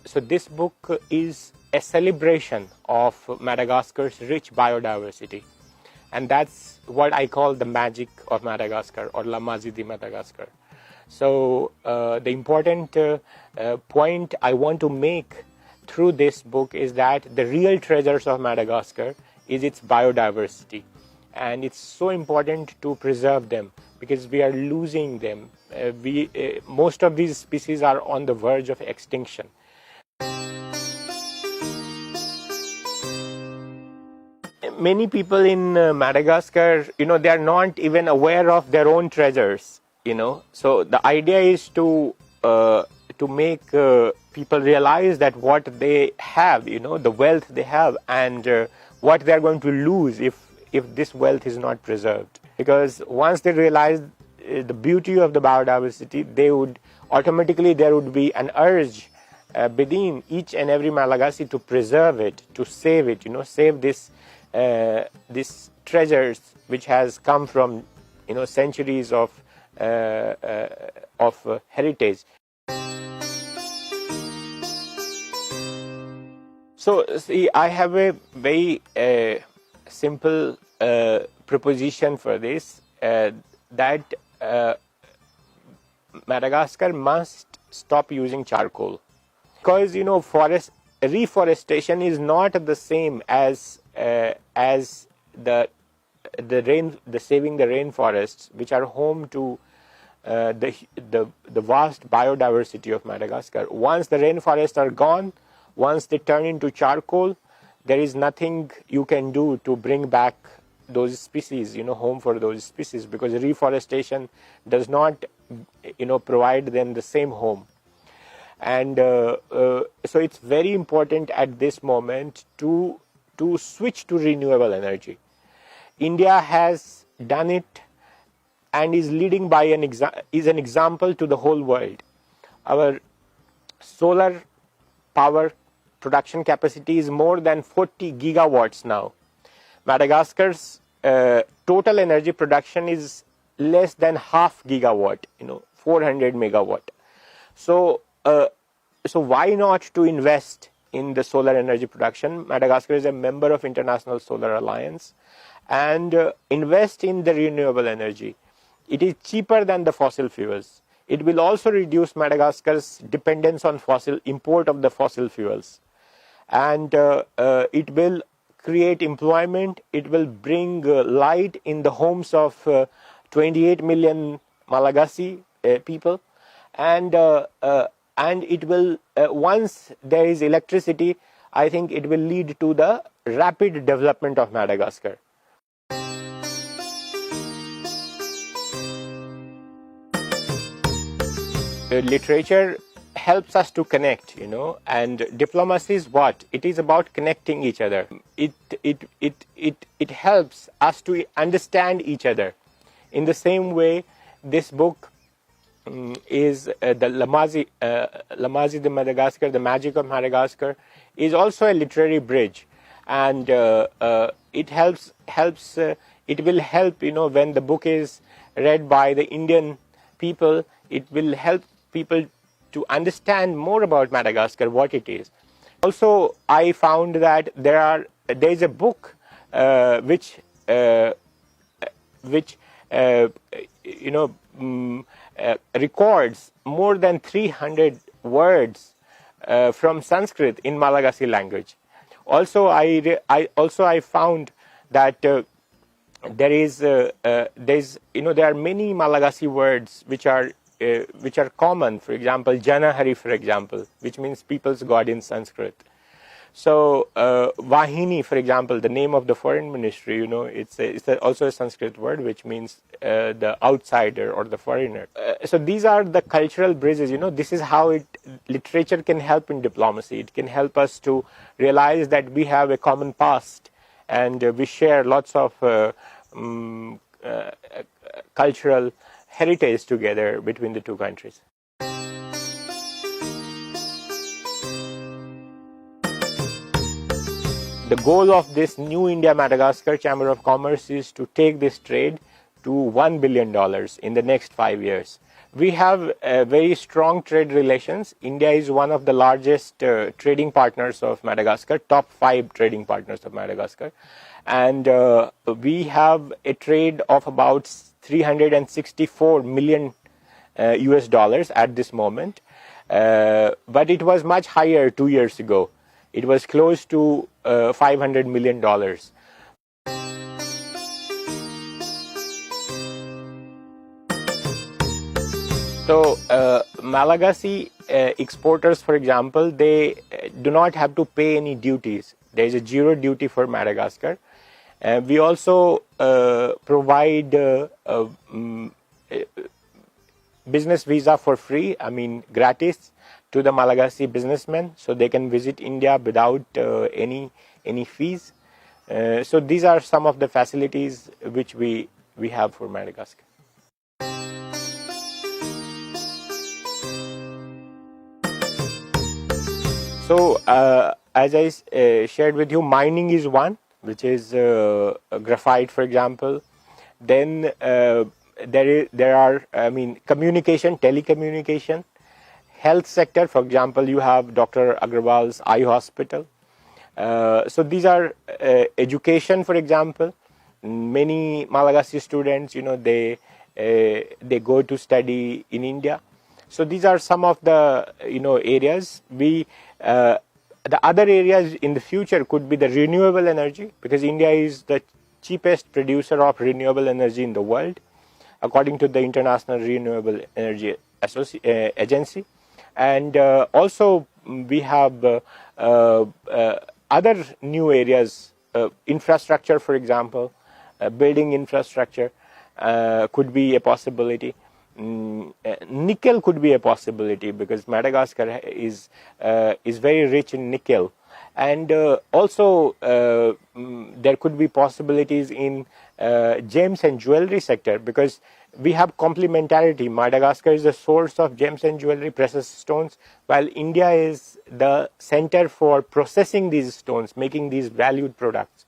So this book is a celebration of Madagascar's rich biodiversity. And that's what I call the magic of Madagascar, or la magie de Madagascar. So the important point I want to make through this book is that the real treasures of Madagascar is its biodiversity. And it's so important to preserve them because we are losing them. Most of these species are on the verge of extinction. Many people in Madagascar, they are not even aware of their own treasures, So the idea is to make people realize that what they have, the wealth they have, and what they are going to lose if this wealth is not preserved. Because once they realize the beauty of the biodiversity, there would be an urge within each and every Malagasy to preserve it, to save it, save these treasures which has come from centuries of heritage. So see, I have a very simple proposition for this, that Madagascar must stop using charcoal, because reforestation is not the same as the saving the rainforests, which are home to the vast biodiversity of Madagascar. Once the rainforests are gone, once they turn into charcoal, there is nothing you can do to bring back those species, home for those species, because reforestation does not, provide them the same home. And so it's very important at this moment to switch to renewable energy. India has done it and is leading by an example to the whole world. Our solar power production capacity is more than 40 gigawatts now. Madagascar's total energy production is less than half gigawatt, 400 megawatt. So why not to invest in the solar energy production? Madagascar is a member of International Solar Alliance, and invest in the renewable energy. It is cheaper than the fossil fuels. It will also reduce Madagascar's dependence on import of the fossil fuels. And it will create employment. It will bring light in the homes of 28 million Malagasy people. And it will, once there is electricity, I think it will lead to the rapid development of Madagascar. Literature helps us to connect, and diplomacy is what? It is about connecting each other. It helps us to understand each other. In the same way, this book is the La magie de Madagascar, the magic of Madagascar, is also a literary bridge, and it helps. It will help, when the book is read by the Indian people. It will help people to understand more about Madagascar, what it is. Also, I found that there is a book which records more than 300 words from Sanskrit in Malagasy language. Also, I found that there are many Malagasy words which are common. For example, Janahari, for example, which means people's god in Sanskrit. So Vahini, for example, the name of the foreign ministry, it's also a Sanskrit word which means the outsider or the foreigner. So these are the cultural bridges. This is how literature can help in diplomacy. It can help us to realize that we have a common past and we share lots of cultural heritage together between the two countries. the goal of this new India-Madagascar Chamber of Commerce is to take this trade to $1 billion in the next 5 years. We have very strong trade relations. India is one of the largest trading partners of Madagascar, top 5 trading partners of Madagascar. And we have a trade of about 364 million US dollars at this moment. But it was much higher 2 years ago. It was close to $500 million. So Malagasy exporters, for example, they do not have to pay any duties. There is a zero duty for Madagascar. We also provide business visa for free, I mean gratis, to the Malagasy businessmen, so they can visit India without any fees. So these are some of the facilities which we have for Madagascar. So as I shared with you, mining is one, which is graphite, for example. Then there are, I mean, communication, telecommunication, health sector. For example, you have Dr. Agrawal's eye hospital. So these are education, for example. Many Malagasy students, they go to study in India. So these are some of the areas. The other areas in the future could be the renewable energy, because India is the cheapest producer of renewable energy in the world, according to the International Renewable Energy Agency. And also we have other new areas, infrastructure, for example, building infrastructure could be a possibility. Nickel could be a possibility, because Madagascar is very rich in nickel. And also there could be possibilities in gems and jewelry sector, because we have complementarity. Madagascar is the source of gems and jewelry, precious stones, while India is the center for processing these stones, making these valued products.